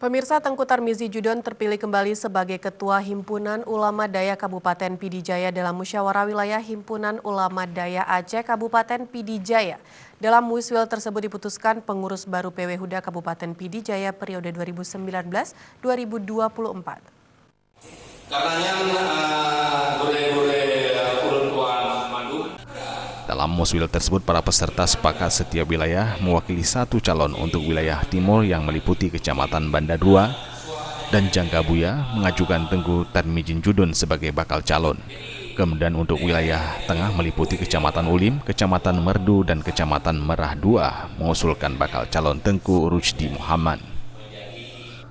Pemirsa, Tengku Tarmizi Judon terpilih kembali sebagai Ketua Himpunan Ulama Daya Kabupaten Pidijaya dalam Musyawarah Wilayah Himpunan Ulama Daya Aceh Kabupaten Pidijaya. Dalam musyawarah tersebut diputuskan pengurus baru PW Huda Kabupaten Pidijaya periode 2019-2024. Dalam musyawarah tersebut, para peserta sepakat setiap wilayah mewakili satu calon untuk wilayah timur yang meliputi Kecamatan Banda II dan Jangkabuya mengajukan Tengku Tarmizi Judon sebagai bakal calon. Kemudian untuk wilayah tengah meliputi Kecamatan Ulim, Kecamatan Merdu, dan Kecamatan Merah II mengusulkan bakal calon Tengku Rusdi Muhammad.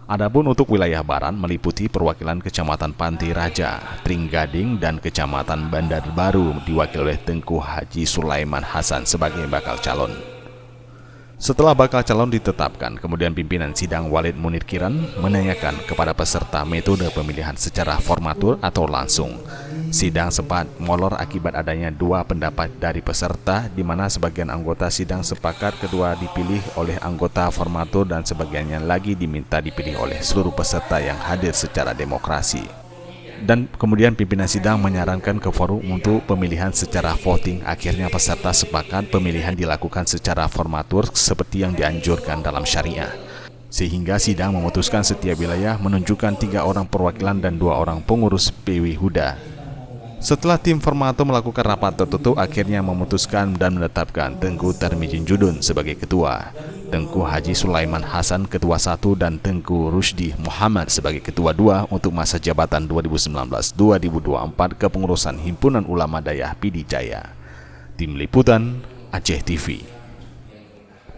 Adapun untuk wilayah barat meliputi perwakilan Kecamatan Pantai Raja, Tringgading, dan Kecamatan Bandar Baru diwakili oleh Tengku Haji Sulaiman Hasan sebagai bakal calon. Setelah bakal calon ditetapkan, kemudian pimpinan sidang Walid Munir Kiran menanyakan kepada peserta metode pemilihan secara formatur atau langsung. Sidang sempat molor akibat adanya dua pendapat dari peserta, di mana sebagian anggota sidang sepakat kedua dipilih oleh anggota formatur dan sebagiannya lagi diminta dipilih oleh seluruh peserta yang hadir secara demokrasi. Dan kemudian pimpinan sidang menyarankan ke forum untuk pemilihan secara voting. Akhirnya peserta sepakat pemilihan dilakukan secara formatur seperti yang dianjurkan dalam syariah. Sehingga sidang memutuskan setiap wilayah menunjukkan 3 orang perwakilan dan 2 orang pengurus PW Huda. Setelah tim formatur melakukan rapat tertutup, akhirnya memutuskan dan menetapkan Tengku Tarmizi Judon sebagai ketua, Tengku Haji Sulaiman Hasan ketua 1, dan Tengku Rusdi Muhammad sebagai ketua 2 untuk masa jabatan 2019-2024 kepengurusan Himpunan Ulama Daya Pidijaya. Tim Liputan Aceh TV.